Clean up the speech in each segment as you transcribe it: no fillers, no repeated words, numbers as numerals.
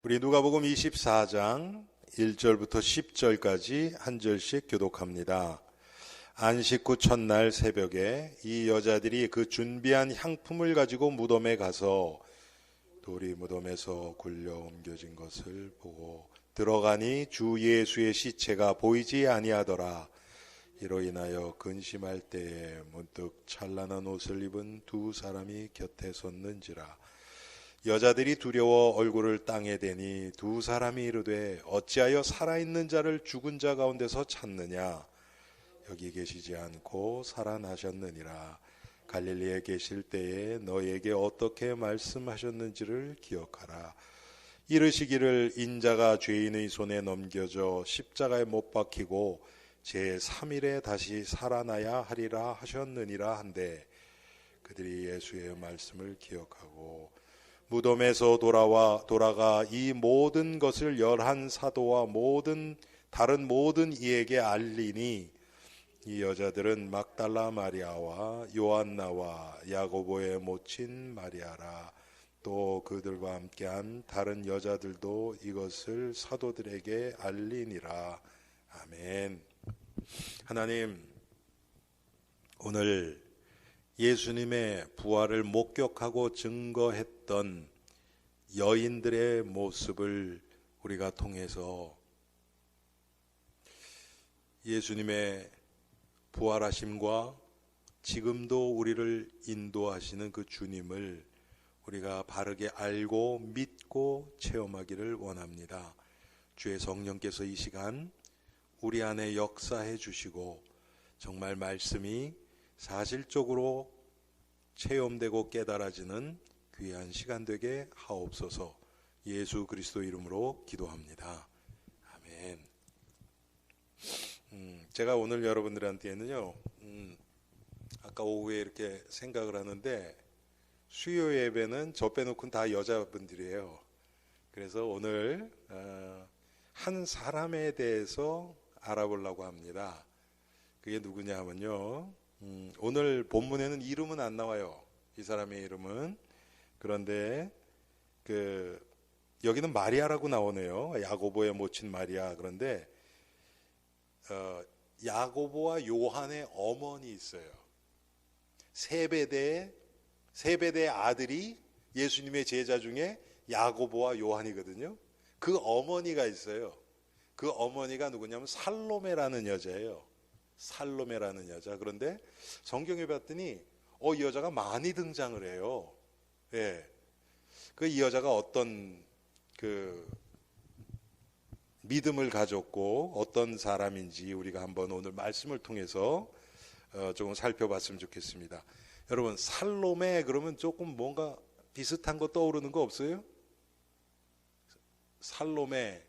우리 누가복음 24장 1절부터 10절까지 한 절씩 교독합니다. 안식 후 첫날 새벽에 이 여자들이 그 준비한 향품을 가지고 무덤에 가서 돌이 무덤에서 굴려 옮겨진 것을 보고 들어가니 주 예수의 시체가 보이지 아니하더라. 이로 인하여 근심할 때에 문득 찬란한 옷을 입은 두 사람이 곁에 섰는지라. 여자들이 두려워 얼굴을 땅에 대니 두 사람이 이르되 어찌하여 살아있는 자를 죽은 자 가운데서 찾느냐. 여기 계시지 않고 살아나셨느니라. 갈릴리에 계실 때에 너에게 어떻게 말씀하셨는지를 기억하라. 이르시기를 인자가 죄인의 손에 넘겨져 십자가에 못 박히고 제3일에 다시 살아나야 하리라 하셨느니라 한데 그들이 예수의 말씀을 기억하고 무덤에서 돌아가 이 모든 것을 11 사도와 다른 모든 이에게 알리니 이 여자들은 막달라 마리아와 요한나와 야고보의 모친 마리아라. 또 그들과 함께한 다른 여자들도 이것을 사도들에게 알리니라. 아멘. 하나님, 오늘 예수님의 부활을 목격하고 증거했던 여인들의 모습을 우리가 통해서 예수님의 부활하심과 지금도 우리를 인도하시는 그 주님을 우리가 바르게 알고 믿고 체험하기를 원합니다. 주의 성령께서 이 시간 우리 안에 역사해 주시고 정말 말씀이 사실적으로 체험되고 깨달아지는 귀한 시간 되게 하옵소서. 예수 그리스도 이름으로 기도합니다. 아멘. 제가 오늘 여러분들한테는요, 아까 오후에 이렇게 생각을 하는데 수요 예배는 저 빼놓고는 다 여자분들이에요. 그래서 오늘 한 사람에 대해서 알아보려고 합니다. 그게 누구냐 하면요, 오늘 본문에는 이름은 안 나와요. 이 사람의 이름은. 그런데 여기는 마리아라고 나오네요. 야고보의 모친 마리아. 그런데 야고보와 요한의 어머니 있어요. 세베대의 아들이 예수님의 제자 중에 야고보와 요한이거든요. 그 어머니가 있어요. 그 어머니가 누구냐면 살로메라는 여자예요. 살로메라는 여자. 그런데 성경에 봤더니 이 여자가 많이 등장을 해요. 예. 이 여자가 어떤 믿음을 가졌고 어떤 사람인지 우리가 한번 오늘 말씀을 통해서 조금 살펴봤으면 좋겠습니다. 여러분, 살로메 그러면 조금 뭔가 비슷한 거 떠오르는 거 없어요? 살로메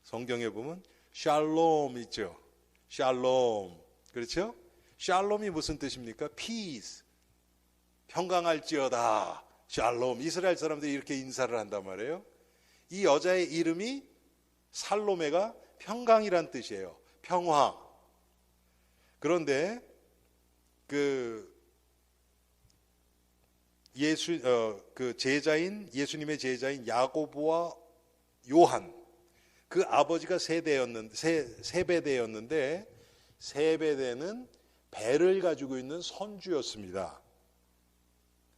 성경에 보면 샬롬 있죠. 샬롬. 그렇죠? 샬롬이 무슨 뜻입니까? peace. 평강할지어다. 샬롬. 이스라엘 사람들이 이렇게 인사를 한단 말이에요. 이 여자의 이름이 살로메가 평강이란 뜻이에요. 평화. 그런데 예수님의 제자인 야고보와 요한, 그 아버지가 세베대였는데 세베대는 배를 가지고 있는 선주였습니다.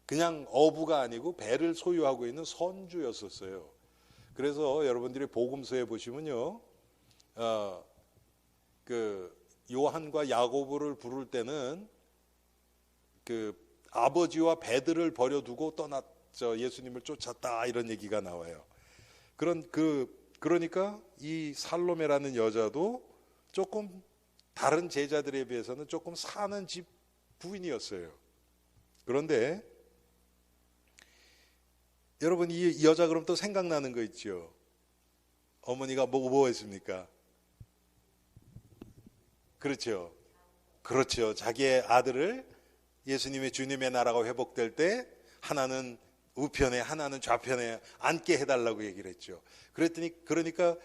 그냥 어부가 아니고 배를 소유하고 있는 선주였었어요. 그래서 여러분들이 복음서에 보시면요, 요한과 야고보를 부를 때는 아버지와 배들을 버려두고 예수님을 쫓았다 이런 얘기가 나와요. 그러니까 이 살로메라는 여자도 조금 다른 제자들에 비해서는 조금 사는 집 부인이었어요. 그런데 여러분, 이 여자 그럼 또 생각나는 거 있죠. 어머니가 뭐 했습니까? 그렇죠. 자기의 아들을 예수님의 주님의 나라가 회복될 때 하나는 우편에 하나는 좌편에 앉게 해달라고 얘기를 했죠. 그러니까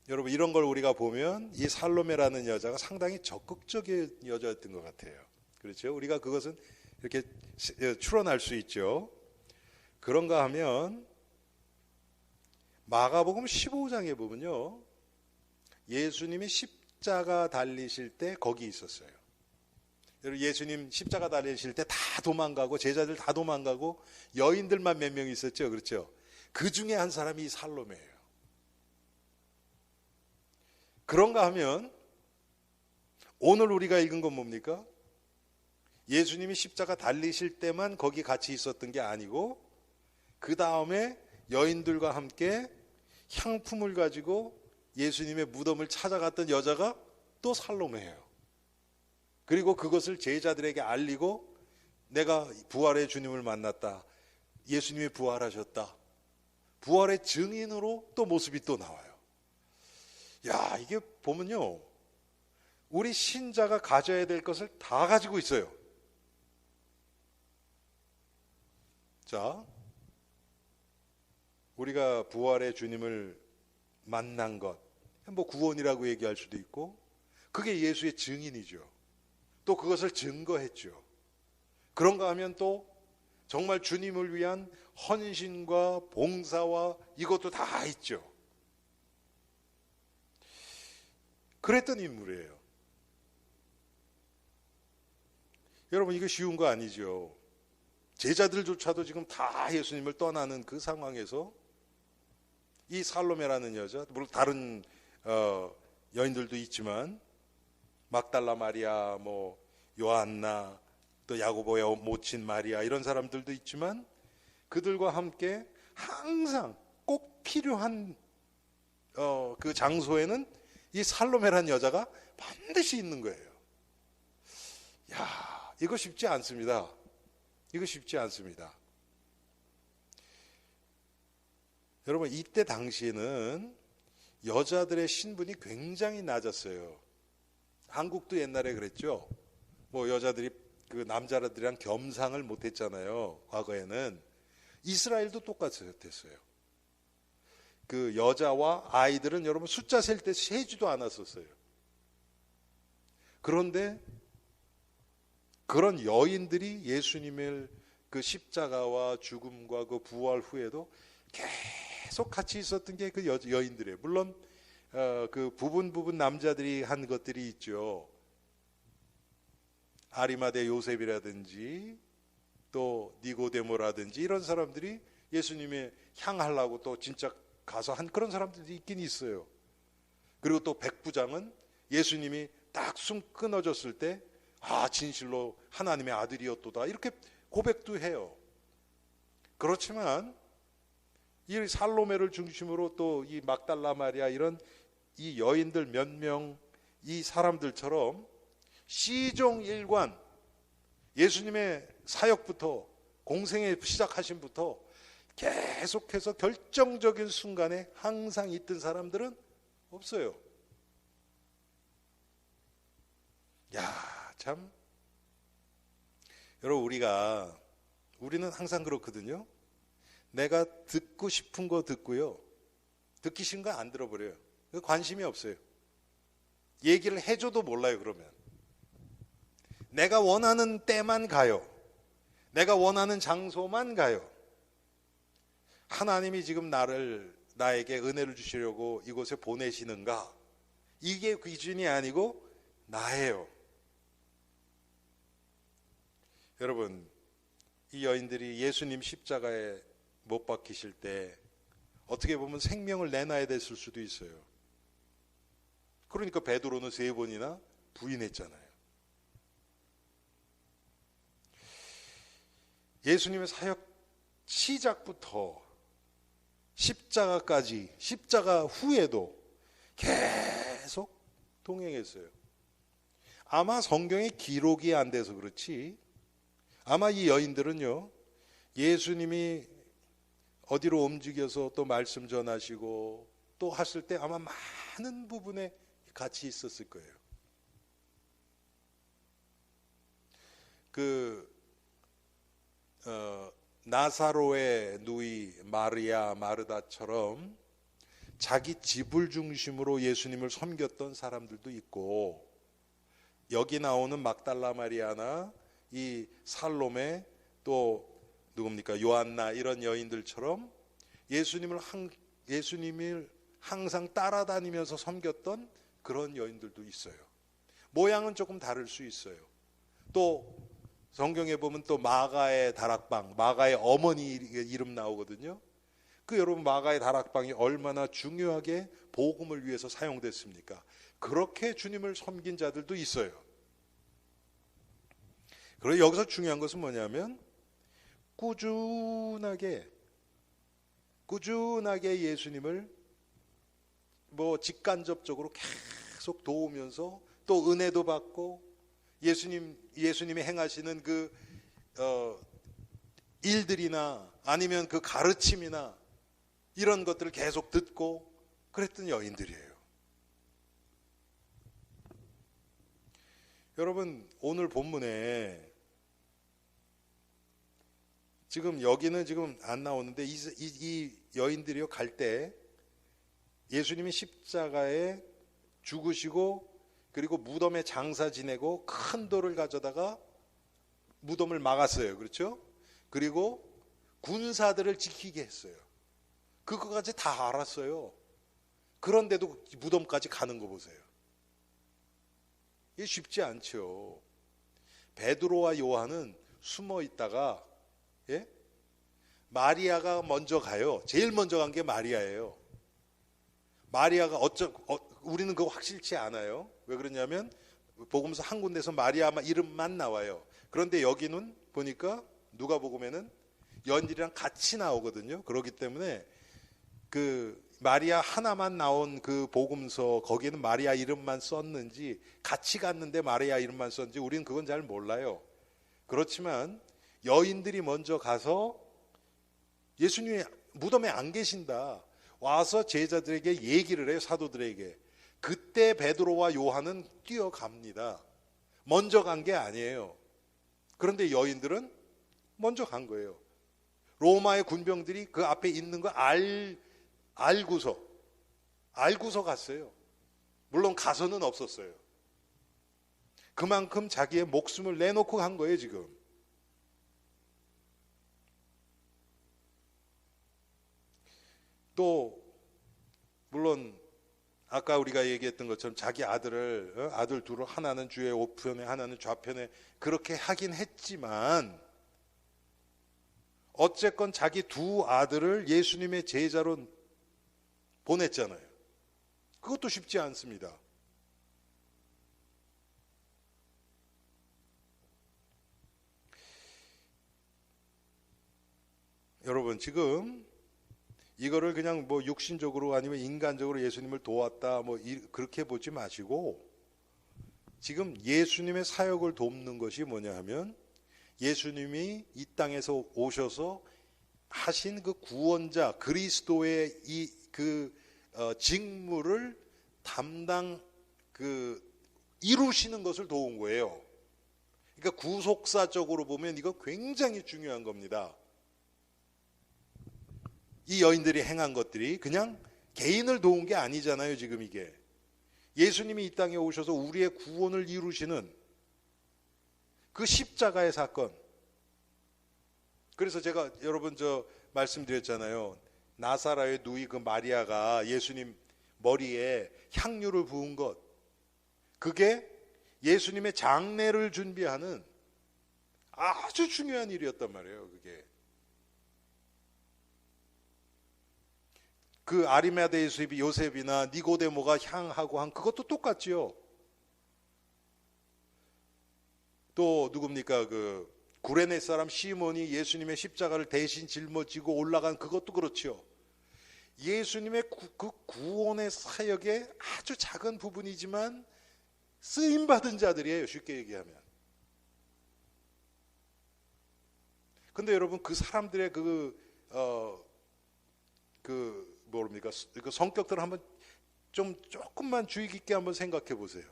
여러분, 이런 걸 우리가 보면 이 살로메라는 여자가 상당히 적극적인 여자였던 것 같아요. 그렇죠? 우리가 그것은 이렇게 추론할 수 있죠. 그런가 하면 마가복음 15장에 보면요, 예수님이 십자가 달리실 때 거기 있었어요. 여러분, 예수님 십자가 달리실 때 다 도망가고 제자들 다 도망가고 여인들만 몇 명 있었죠. 그렇죠? 그 중에 한 사람이 이 살로메예요. 그런가 하면 오늘 우리가 읽은 건 뭡니까? 예수님이 십자가 달리실 때만 거기 같이 있었던 게 아니고 그 다음에 여인들과 함께 향품을 가지고 예수님의 무덤을 찾아갔던 여자가 또 살로메예요. 그리고 그것을 제자들에게 알리고 내가 부활의 주님을 만났다. 예수님이 부활하셨다. 부활의 증인으로 또 모습이 또 나와요. 야, 이게 보면요, 우리 신자가 가져야 될 것을 다 가지고 있어요. 자, 우리가 부활의 주님을 만난 것, 뭐 구원이라고 얘기할 수도 있고, 그게 예수의 증인이죠. 또 그것을 증거했죠. 그런가 하면 또 정말 주님을 위한 헌신과 봉사와 이것도 다 있죠. 그랬던 인물이에요. 여러분, 이거 쉬운 거 아니죠. 제자들조차도 지금 다 예수님을 떠나는 그 상황에서 이 살로메라는 여자, 물론 다른 여인들도 있지만 막달라 마리아, 뭐 요한나, 또 야고보의 모친 마리아, 이런 사람들도 있지만 그들과 함께 항상 꼭 필요한 그 장소에는 이 살로메라는 여자가 반드시 있는 거예요. 야, 이거 쉽지 않습니다. 이거 쉽지 않습니다. 여러분, 이때 당시에는 여자들의 신분이 굉장히 낮았어요. 한국도 옛날에 그랬죠. 뭐 여자들이 그 남자들이랑 겸상을 못했잖아요. 과거에는. 이스라엘도 똑같았어요. 그 여자와 아이들은 여러분 숫자 셀 때 세지도 않았었어요. 그런데 그런 여인들이 예수님의 그 십자가와 죽음과 그 부활 후에도 계속 같이 있었던 게 그 여인들이에요. 물론 그 부분 남자들이 한 것들이 있죠. 아리마대 요셉이라든지 또 니고데모라든지 이런 사람들이 예수님의 향하려고 또 진짜 가서 한 그런 사람들이 있긴 있어요. 그리고 또 백부장은 예수님이 딱 숨 끊어졌을 때 진실로 하나님의 아들이었도다 이렇게 고백도 해요. 그렇지만 이 살로메를 중심으로 또 이 막달라 마리아 이런 이 여인들 몇 명 이 사람들처럼 시종 일관 예수님의 사역부터 공생의 시작하심부터 계속해서 결정적인 순간에 항상 있던 사람들은 없어요. 야, 참 여러분, 우리는 항상 그렇거든요. 내가 듣고 싶은 거 듣고요, 듣기 싫은 거 안 들어버려요. 관심이 없어요. 얘기를 해줘도 몰라요. 그러면 내가 원하는 때만 가요. 내가 원하는 장소만 가요. 하나님이 지금 나에게 은혜를 주시려고 이곳에 보내시는가? 이게 기준이 아니고 나예요. 여러분, 이 여인들이 예수님 십자가에 못 박히실 때 어떻게 보면 생명을 내놔야 됐을 수도 있어요. 그러니까 베드로는 3번이나 부인했잖아요. 예수님의 사역 시작부터 십자가까지, 십자가 후에도 계속 동행했어요. 아마 성경에 기록이 안 돼서 그렇지, 아마 이 여인들은요, 예수님이 어디로 움직여서 또 말씀 전하시고 또 하실 때 아마 많은 부분에 같이 있었을 거예요. 나사로의 누이 마리아 마르다처럼 자기 집을 중심으로 예수님을 섬겼던 사람들도 있고, 여기 나오는 막달라 마리아나 이 살로메 또 누굽니까 요한나 이런 여인들처럼 예수님을 예수님을 항상 따라다니면서 섬겼던 그런 여인들도 있어요. 모양은 조금 다를 수 있어요. 또 성경에 보면 또 마가의 다락방, 마가의 어머니 이름 나오거든요. 그 여러분 마가의 다락방이 얼마나 중요하게 복음을 위해서 사용됐습니까? 그렇게 주님을 섬긴 자들도 있어요. 그리고 여기서 중요한 것은 뭐냐면 꾸준하게 예수님을 직간접적으로 계속 도우면서 또 은혜도 받고 예수님이 행하시는 그 일들이나 아니면 그 가르침이나 이런 것들을 계속 듣고 그랬던 여인들이에요. 여러분 오늘 본문에 지금 여기는 지금 안 나오는데 이 여인들이요 갈 때 예수님이 십자가에 죽으시고 그리고 무덤에 장사 지내고 큰 돌을 가져다가 무덤을 막았어요. 그렇죠? 그리고 군사들을 지키게 했어요. 그거까지 다 알았어요. 그런데도 무덤까지 가는 거 보세요. 이게 쉽지 않죠. 베드로와 요한은 숨어 있다가 마리아가 먼저 가요. 제일 먼저 간 게 마리아예요. 마리아가 우리는 그거 확실치 않아요. 왜 그러냐면 복음서 한 군데서 마리아 이름만 나와요. 그런데 여기는 보니까 누가복음에는 연일이랑 같이 나오거든요. 그렇기 때문에 그 마리아 하나만 나온 그 복음서 거기는 마리아 이름만 썼는지 같이 갔는데 마리아 이름만 썼는지 우리는 그건 잘 몰라요. 그렇지만 여인들이 먼저 가서 예수님이 무덤에 안 계신다. 와서 제자들에게 얘기를 해요. 사도들에게. 그때 베드로와 요한은 뛰어갑니다. 먼저 간 게 아니에요. 그런데 여인들은 먼저 간 거예요. 로마의 군병들이 그 앞에 있는 거 알고서 갔어요. 물론 가서는 없었어요. 그만큼 자기의 목숨을 내놓고 간 거예요, 지금. 또 물론 아까 우리가 얘기했던 것처럼 자기 아들 둘을 하나는 주의 우편에 하나는 좌편에 그렇게 하긴 했지만 어쨌건 자기 두 아들을 예수님의 제자로 보냈잖아요. 그것도 쉽지 않습니다. 여러분 지금 이거를 그냥 육신적으로 아니면 인간적으로 예수님을 도왔다 그렇게 보지 마시고 지금 예수님의 사역을 돕는 것이 뭐냐 하면 예수님이 이 땅에서 오셔서 하신 그 구원자 그리스도의 직무를 이루시는 것을 도운 거예요. 그러니까 구속사적으로 보면 이거 굉장히 중요한 겁니다. 이 여인들이 행한 것들이 그냥 개인을 도운 게 아니잖아요. 지금 이게 예수님이 이 땅에 오셔서 우리의 구원을 이루시는 그 십자가의 사건. 그래서 제가 여러분 말씀드렸잖아요. 나사라의 누이 그 마리아가 예수님 머리에 향유를 부은 것, 그게 예수님의 장례를 준비하는 아주 중요한 일이었단 말이에요. 그게 그 아리마대 요셉이나 니고데모가 향하고 한 그것도 똑같지요. 또 누굽니까? 그 구레네 사람 시몬이 예수님의 십자가를 대신 짊어지고 올라간 그것도 그렇지요. 예수님의 그 구원의 사역의 아주 작은 부분이지만 쓰임 받은 자들이에요. 쉽게 얘기하면. 근데 여러분 그 사람들의 뭡니까? 그 성격들을 한번 조금만 주의 깊게 한번 생각해 보세요.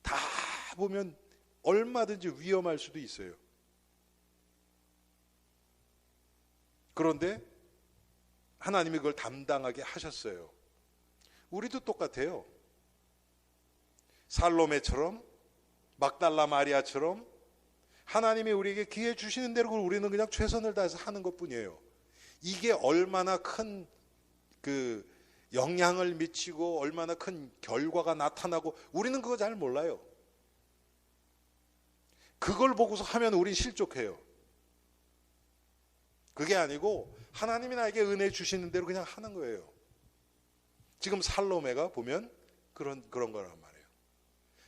다 보면 얼마든지 위험할 수도 있어요. 그런데 하나님이 그걸 담당하게 하셨어요. 우리도 똑같아요. 살로메처럼 막달라 마리아처럼 하나님이 우리에게 기회 주시는 대로 우리는 그냥 최선을 다해서 하는 것뿐이에요. 이게 얼마나 큰 그 영향을 미치고 얼마나 큰 결과가 나타나고 우리는 그거 잘 몰라요. 그걸 보고서 하면 우린 실족해요. 그게 아니고 하나님이 나에게 은혜 주시는 대로 그냥 하는 거예요. 지금 살로메가 보면 그런 거란 말이에요.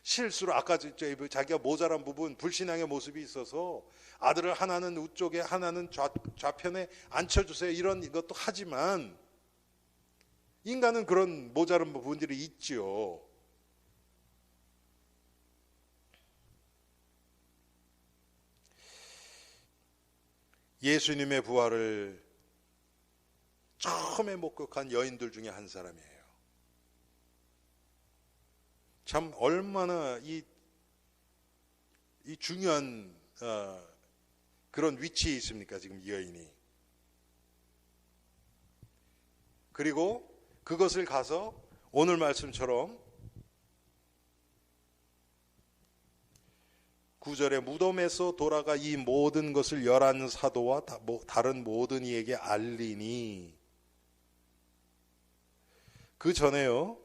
실수로 아까 자기가 모자란 부분, 불신앙의 모습이 있어서 아들을 하나는 우쪽에 하나는 좌편에 앉혀주세요 이런 것도 하지만 인간은 그런 모자란 부분들이 있지요. 예수님의 부활을 처음에 목격한 여인들 중에 한 사람이에요. 참 얼마나 이 중요한 그런 위치에 있습니까 지금 이 여인이. 그리고 그것을 가서 오늘 말씀처럼 9절에 무덤에서 돌아가 이 모든 것을 11 사도와 다른 모든 이에게 알리니. 그 전에요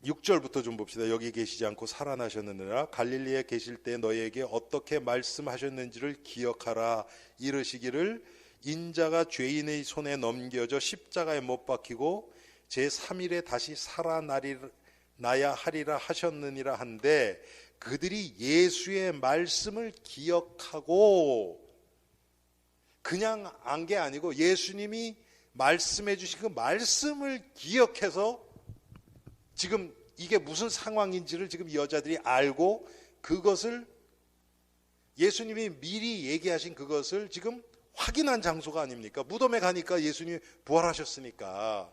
6절부터 좀 봅시다. 여기 계시지 않고 살아나셨느니라. 갈릴리에 계실 때 너희에게 어떻게 말씀하셨는지를 기억하라. 이르시기를 인자가 죄인의 손에 넘겨져 십자가에 못 박히고 제3일에 다시 살아나야 하리라 하셨느니라 한데 그들이 예수의 말씀을 기억하고 그냥 안 게 아니고 예수님이 말씀해 주신 그 말씀을 기억해서 지금 이게 무슨 상황인지를 지금 이 여자들이 알고 그것을 예수님이 미리 얘기하신 그것을 지금 확인한 장소가 아닙니까? 무덤에 가니까 예수님이 부활하셨으니까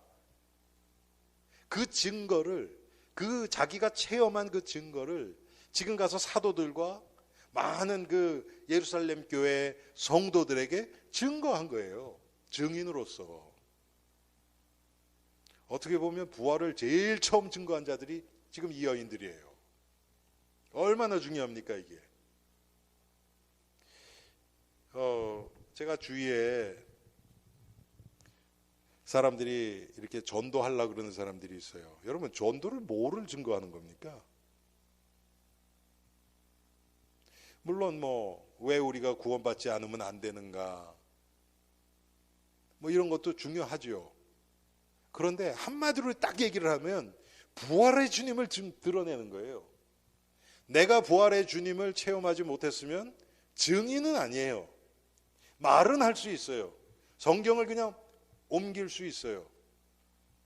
그 증거를 그 자기가 체험한 그 증거를 지금 가서 사도들과 많은 그 예루살렘 교회 성도들에게 증거한 거예요. 증인으로서. 어떻게 보면 부활을 제일 처음 증거한 자들이 지금 이 여인들이에요. 얼마나 중요합니까 이게. 제가 주위에 사람들이 이렇게 전도하려고 그러는 사람들이 있어요. 여러분 전도를 뭐를 증거하는 겁니까? 물론 왜 우리가 구원받지 않으면 안 되는가 이런 것도 중요하죠. 그런데 한마디로 딱 얘기를 하면 부활의 주님을 드러내는 거예요. 내가 부활의 주님을 체험하지 못했으면 증인은 아니에요. 말은 할 수 있어요. 성경을 그냥 옮길 수 있어요.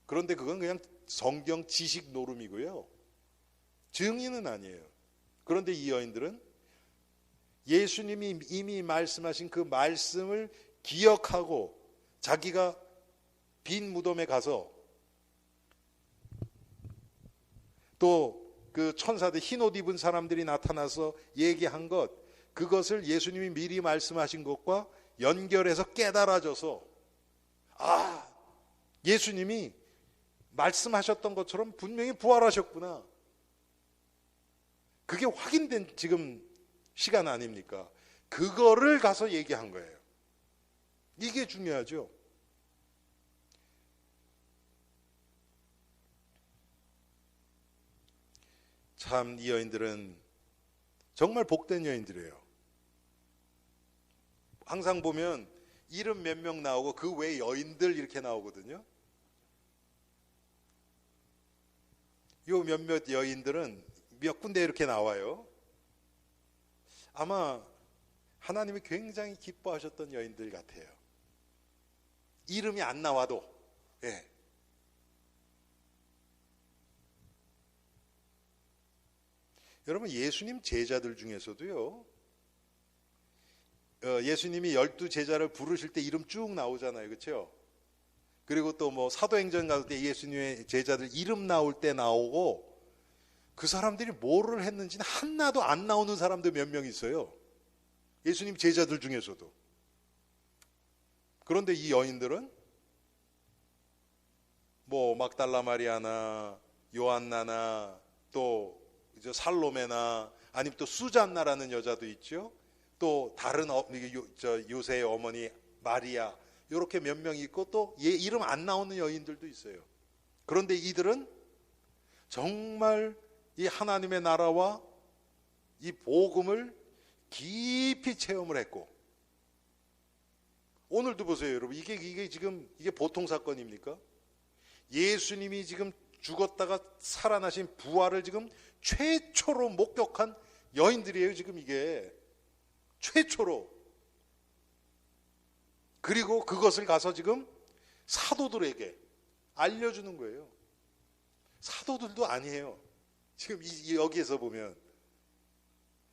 그런데 그건 그냥 성경 지식 노름이고요. 증인은 아니에요. 그런데 이 여인들은 예수님이 이미 말씀하신 그 말씀을 기억하고 자기가 빈 무덤에 가서 또 그 천사들 흰 옷 입은 사람들이 나타나서 얘기한 것 그것을 예수님이 미리 말씀하신 것과 연결해서 깨달아져서 예수님이 말씀하셨던 것처럼 분명히 부활하셨구나. 그게 확인된 지금 시간 아닙니까? 그거를 가서 얘기한 거예요. 이게 중요하죠. 참 이 여인들은 정말 복된 여인들이에요. 항상 보면 이름 몇 명 나오고 그 외에 여인들 이렇게 나오거든요. 요 몇몇 여인들은 몇 군데 이렇게 나와요. 아마 하나님이 굉장히 기뻐하셨던 여인들 같아요. 이름이 안 나와도. 예. 여러분 예수님 제자들 중에서도요. 예수님이 12제자를 부르실 때 이름 쭉 나오잖아요. 그렇죠? 그리고 또 사도행전 갈 때 예수님의 제자들 이름 나올 때 나오고 그 사람들이 뭐를 했는지는 하나도 안 나오는 사람들 몇 명 있어요. 예수님 제자들 중에서도. 그런데 이 여인들은 막달라 마리아나 요한나나 또 살로메나 아니면 또 수잔나라는 여자도 있죠. 또 다른 요새의 어머니 마리아, 이렇게 몇 명 있고 또 얘 이름 안 나오는 여인들도 있어요. 그런데 이들은 정말 이 하나님의 나라와 이 복음을 깊이 체험을 했고, 오늘도 보세요, 여러분. 이게 지금 이게 보통 사건입니까? 예수님이 지금 죽었다가 살아나신 부활을 지금 최초로 목격한 여인들이에요, 지금 이게. 최초로. 그리고 그것을 가서 지금 사도들에게 알려주는 거예요. 사도들도 아니에요. 지금 여기에서 보면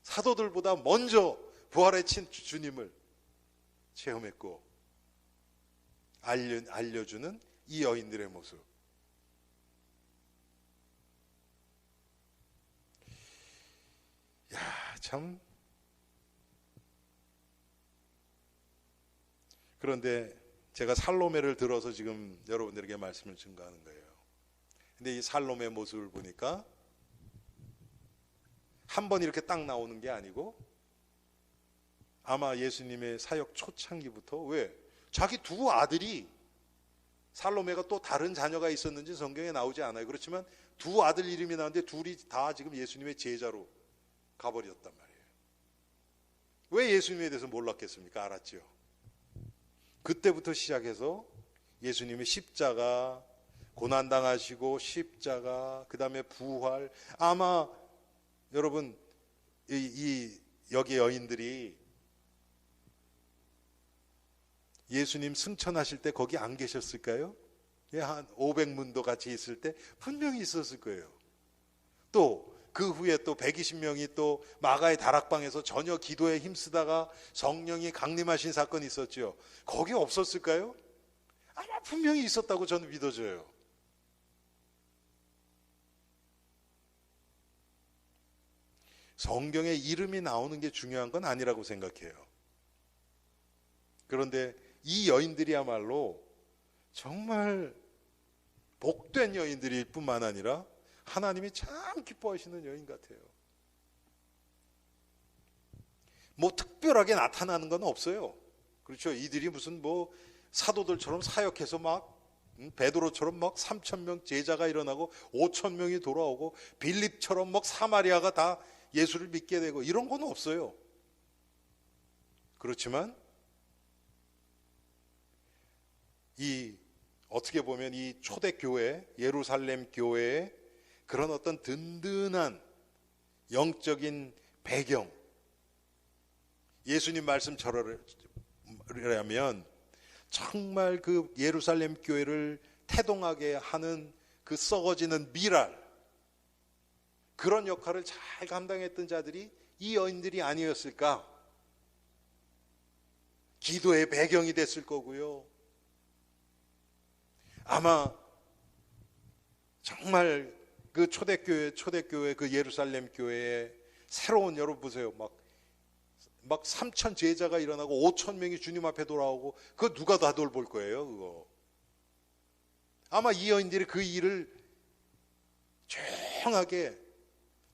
사도들보다 먼저 부활의 주님을 체험했고 알려주는 이 여인들의 모습. 야, 참. 그런데 제가 살로메를 들어서 지금 여러분들에게 말씀을 증거하는 거예요. 근데 이 살로메 모습을 보니까 한 번 이렇게 딱 나오는 게 아니고 아마 예수님의 사역 초창기부터, 왜? 자기 두 아들이, 살로메가 또 다른 자녀가 있었는지 성경에 나오지 않아요. 그렇지만 두 아들 이름이 나오는데 둘이 다 지금 예수님의 제자로 가버렸단 말이에요. 왜 예수님에 대해서 몰랐겠습니까? 알았죠. 그때부터 시작해서 예수님의 십자가, 고난당하시고 십자가, 그 다음에 부활. 아마 여러분 여기 여인들이 예수님 승천하실 때 거기 안 계셨을까요? 한 500문도 같이 있을 때 분명히 있었을 거예요. 또 그 후에 또 120명이 또 마가의 다락방에서 전혀 기도에 힘쓰다가 성령이 강림하신 사건이 있었죠. 거기 없었을까요? 아마 분명히 있었다고 저는 믿어져요. 성경에 이름이 나오는 게 중요한 건 아니라고 생각해요. 그런데 이 여인들이야말로 정말 복된 여인들일 뿐만 아니라 하나님이 참 기뻐하시는 여인 같아요. 뭐 특별하게 나타나는 건 없어요. 그렇죠? 이들이 무슨 뭐 사도들처럼 사역해서 막 베드로처럼 막 3,000명 제자가 일어나고 5,000명이 돌아오고 빌립처럼 막 사마리아가 다 예수를 믿게 되고 이런 건 없어요. 그렇지만 어떻게 보면 이 초대교회, 예루살렘 교회의 그런 어떤 든든한 영적인 배경, 예수님 말씀처럼이라면 정말 그 예루살렘 교회를 태동하게 하는 그 썩어지는 미랄, 그런 역할을 잘 감당했던 자들이 이 여인들이 아니었을까? 기도의 배경이 됐을 거고요. 아마 정말 그 초대교회 그 예루살렘 교회에 새로운, 여러분 보세요. 막 3,000 제자가 일어나고 5,000명이 주님 앞에 돌아오고 그거 누가 다 돌볼 거예요, 그거. 아마 이 여인들이 그 일을 조용하게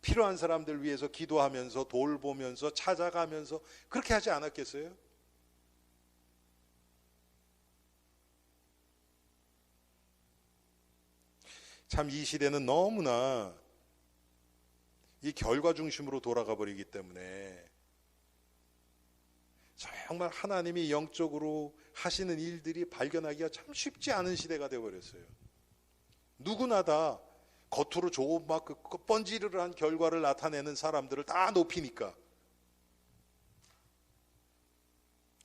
필요한 사람들 위해서 기도하면서 돌보면서 찾아가면서 그렇게 하지 않았겠어요? 참 이 시대는 너무나 이 결과 중심으로 돌아가 버리기 때문에 정말 하나님이 영적으로 하시는 일들이 발견하기가 참 쉽지 않은 시대가 되어버렸어요. 누구나 다 겉으로 좋은 막 뻔지르르한 결과를 나타내는 사람들을 다 높이니까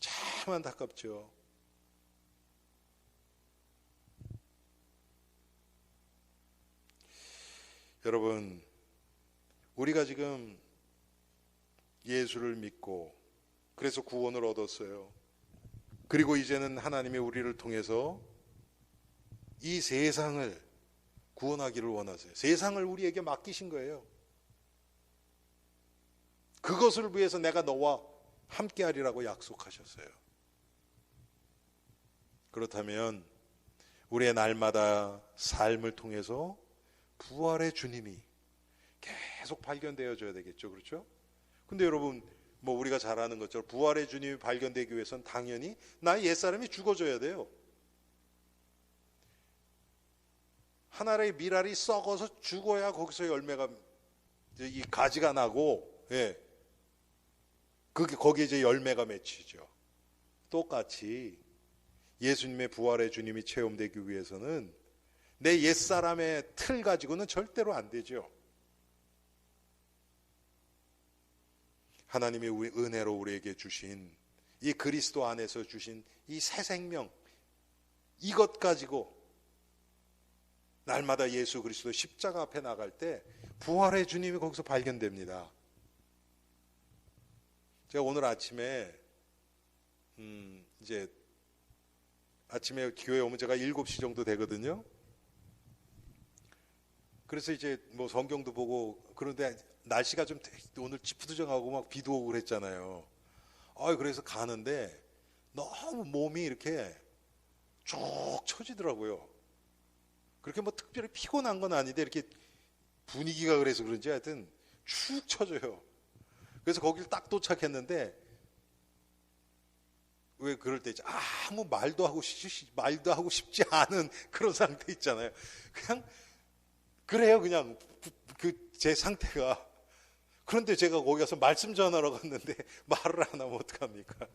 참 안타깝죠. 여러분, 우리가 지금 예수를 믿고 그래서 구원을 얻었어요. 그리고 이제는 하나님이 우리를 통해서 이 세상을 구원하기를 원하세요. 세상을 우리에게 맡기신 거예요. 그것을 위해서 내가 너와 함께하리라고 약속하셨어요. 그렇다면 우리의 날마다 삶을 통해서 부활의 주님이 계속 발견되어져야 되겠죠. 그렇죠? 근데 여러분, 뭐 우리가 잘 아는 것처럼 부활의 주님이 발견되기 위해서는 당연히 나의 옛사람이 죽어줘야 돼요. 하나의 밀알이 썩어서 죽어야 거기서 열매가, 이 가지가 나고, 예. 거기에 이제 열매가 맺히죠. 똑같이 예수님의 부활의 주님이 체험되기 위해서는 내 옛사람의 틀 가지고는 절대로 안 되죠. 하나님이 은혜로 우리에게 주신 이 그리스도 안에서 주신 이 새 생명, 이것 가지고 날마다 예수 그리스도 십자가 앞에 나갈 때 부활의 주님이 거기서 발견됩니다. 제가 오늘 아침에 이제 아침에 교회 오면 제가 7시 정도 되거든요. 그래서 이제 뭐 성경도 보고, 그런데 날씨가 좀 오늘 찌푸드정하고 막 비도 오고 그랬잖아요. 그래서 가는데 너무 몸이 이렇게 쭉 처지더라고요. 그렇게 뭐 특별히 피곤한 건 아닌데 이렇게 분위기가 그래서 그런지 하여튼 축 처져요. 그래서 거길 딱 도착했는데, 왜 그럴 때 아무 말도 하고 싶지 않은 그런 상태 있잖아요. 그냥 그래요, 그냥 제 상태가. 그런데 제가 거기 가서 말씀 전하러 갔는데 말을 안 하면 어떡합니까?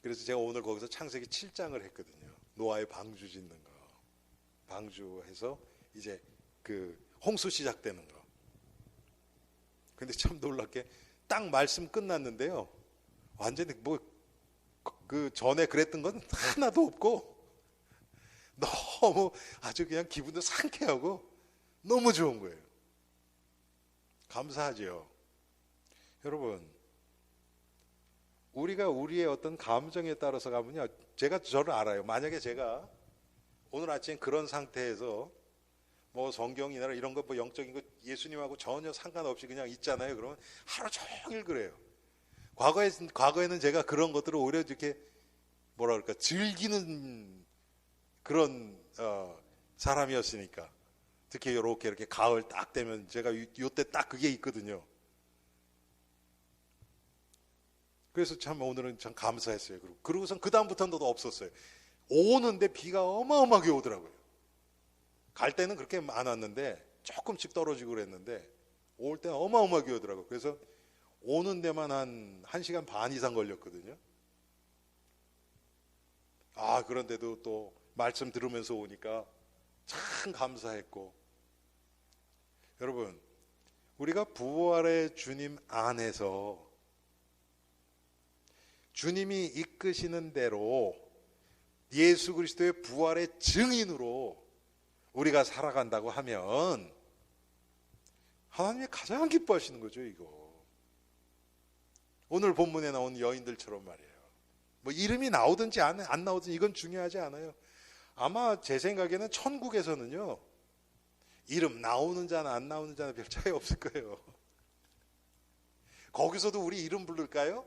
그래서 제가 오늘 거기서 창세기 7장을 했거든요. 노아의 방주 짓는 거, 방주해서 이제 그 홍수 시작되는 거. 근데 참 놀랍게 딱 말씀 끝났는데요, 완전히 뭐 그 전에 그랬던 건 하나도 없고 너무 아주 그냥 기분도 상쾌하고 너무 좋은 거예요. 감사하죠. 여러분, 우리가 우리의 어떤 감정에 따라서 가면요, 저를 알아요. 만약에 제가 오늘 아침 그런 상태에서 뭐 성경이나 이런 거 뭐 영적인 거 예수님하고 전혀 상관없이 그냥 있잖아요. 그러면 하루 종일 그래요. 과거에는 제가 그런 것들을 오히려 이렇게 뭐라 그럴까, 즐기는 그런 사람이었으니까. 특히 이렇게 가을 딱 되면 제가 요때 딱 그게 있거든요. 그래서 참 오늘은 참 감사했어요. 그러고선 그 다음부터는 또 없었어요. 오는데 비가 어마어마하게 오더라고요. 갈 때는 그렇게 안 왔는데 조금씩 떨어지고 그랬는데 올 때는 어마어마하게 오더라고요. 그래서 오는 데만 한 1시간 반 이상 걸렸거든요. 그런데도 또 말씀 들으면서 오니까 참 감사했고. 여러분, 우리가 부활의 주님 안에서 주님이 이끄시는 대로 예수 그리스도의 부활의 증인으로 우리가 살아간다고 하면 하나님이 가장 기뻐하시는 거죠, 이거. 오늘 본문에 나온 여인들처럼 말이에요. 뭐 이름이 나오든지 안 나오든지 이건 중요하지 않아요. 아마 제 생각에는 천국에서는요, 이름 나오는 자나 안 나오는 자나 별 차이 없을 거예요. 거기서도 우리 이름 부를까요?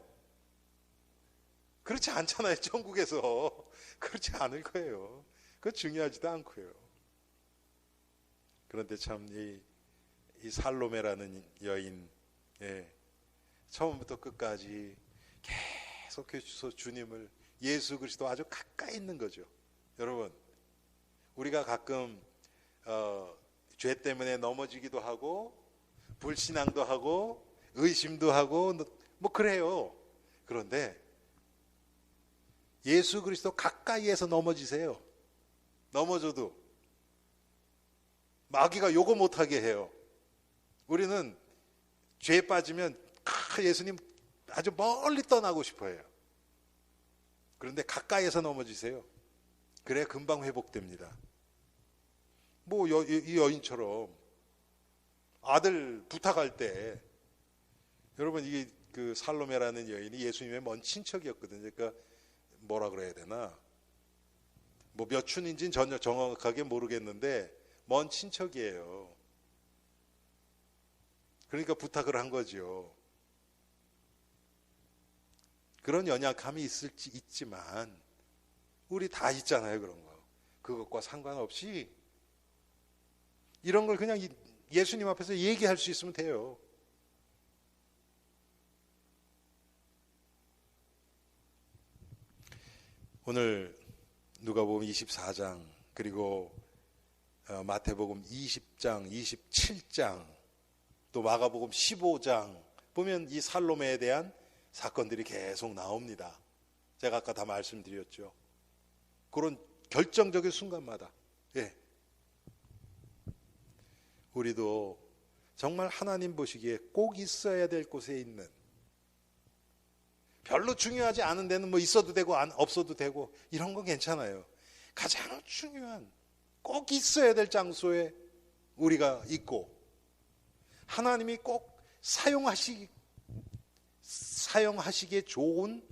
그렇지 않잖아요. 천국에서 그렇지 않을 거예요. 그거 중요하지도 않고요. 그런데 참 이 살로메라는 여인, 처음부터 끝까지 계속해서 주님을, 예수 그리스도 아주 가까이 있는 거죠. 여러분, 우리가 가끔 죄 때문에 넘어지기도 하고 불신앙도 하고 의심도 하고 뭐 그래요. 그런데 예수 그리스도 가까이에서 넘어지세요. 넘어져도 마귀가 요거 못하게 해요. 우리는 죄에 빠지면 예수님 아주 멀리 떠나고 싶어요. 그런데 가까이에서 넘어지세요. 그래야 금방 회복됩니다. 뭐 이 여인처럼 아들 부탁할 때, 여러분, 이게 그 살로메라는 여인이 예수님의 먼 친척이었거든요. 그러니까 뭐라 그래야 되나, 뭐 몇 춘인지는 전혀 정확하게 모르겠는데 먼 친척이에요. 그러니까 부탁을 한 거죠. 그런 연약함이 있지만 우리 다 있잖아요, 그런 거. 그것과 상관없이 이런 걸 그냥 예수님 앞에서 얘기할 수 있으면 돼요. 오늘 누가복음 24장 그리고 마태복음 20장, 27장 또 마가복음 15장 보면 이 살로메에 대한 사건들이 계속 나옵니다. 제가 아까 다 말씀드렸죠. 그런 결정적인 순간마다 우리도 정말 하나님 보시기에 꼭 있어야 될 곳에 있는, 별로 중요하지 않은 데는 뭐 있어도 되고 없어도 되고 이런 건 괜찮아요. 가장 중요한 꼭 있어야 될 장소에 우리가 있고 하나님이 꼭 사용하시기에 좋은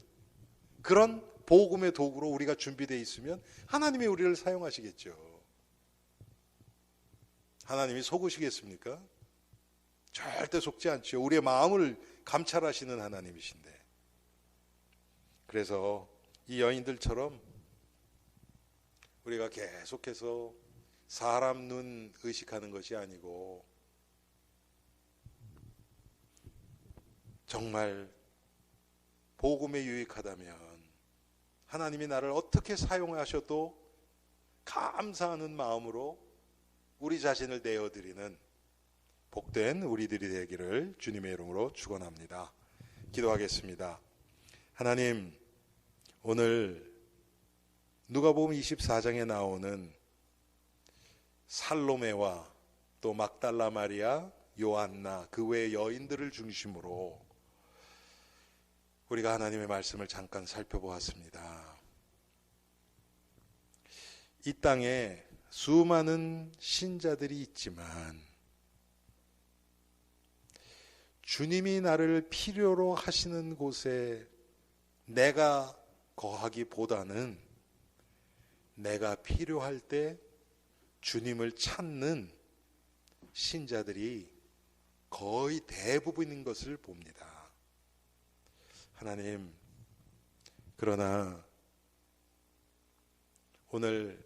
그런 복음의 도구로 우리가 준비되어 있으면 하나님이 우리를 사용하시겠죠. 하나님이 속으시겠습니까? 절대 속지 않죠. 우리의 마음을 감찰하시는 하나님이신데. 그래서 이 여인들처럼 우리가 계속해서 사람 눈 의식하는 것이 아니고 정말 복음에 유익하다면 하나님이 나를 어떻게 사용하셔도 감사하는 마음으로 우리 자신을 내어드리는 복된 우리들이 되기를 주님의 이름으로 축원합니다. 기도하겠습니다. 하나님, 오늘 누가복음 24장에 나오는 살로메와 또 막달라 마리아, 요한나 그 외의 여인들을 중심으로 우리가 하나님의 말씀을 잠깐 살펴보았습니다. 이 땅에 수많은 신자들이 있지만 주님이 나를 필요로 하시는 곳에 내가 거하기보다는 내가 필요할 때 주님을 찾는 신자들이 거의 대부분인 것을 봅니다. 하나님, 그러나 오늘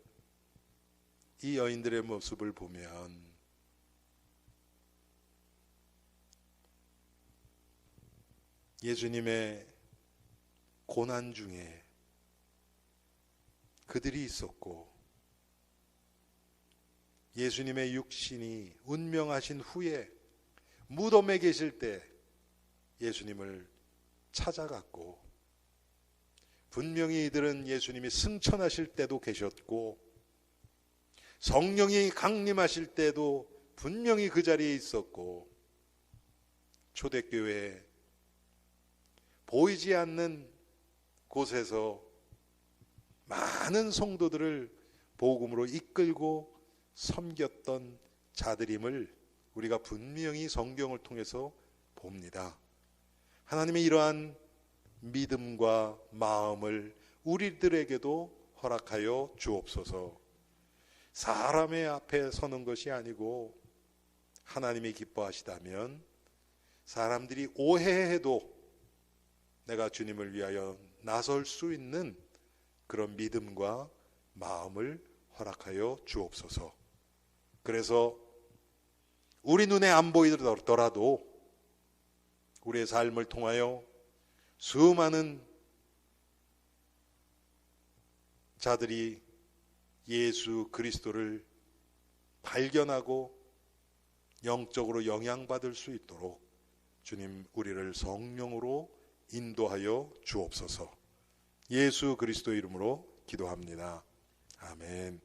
이 여인들의 모습을 보면 예수님의 고난 중에 그들이 있었고 예수님의 육신이 운명하신 후에 무덤에 계실 때 예수님을 찾아갔고 분명히 이들은 예수님이 승천하실 때도 계셨고 성령이 강림하실 때도 분명히 그 자리에 있었고 초대교회에 보이지 않는 곳에서 많은 성도들을 복음으로 이끌고 섬겼던 자들임을 우리가 분명히 성경을 통해서 봅니다. 하나님의 이러한 믿음과 마음을 우리들에게도 허락하여 주옵소서. 사람의 앞에 서는 것이 아니고 하나님이 기뻐하시다면 사람들이 오해해도 내가 주님을 위하여 나설 수 있는 그런 믿음과 마음을 허락하여 주옵소서. 그래서 우리 눈에 안 보이더라도 우리의 삶을 통하여 수많은 자들이 예수 그리스도를 발견하고 영적으로 영향받을 수 있도록 주님 우리를 성령으로 인도하여 주옵소서. 예수 그리스도 이름으로 기도합니다. 아멘.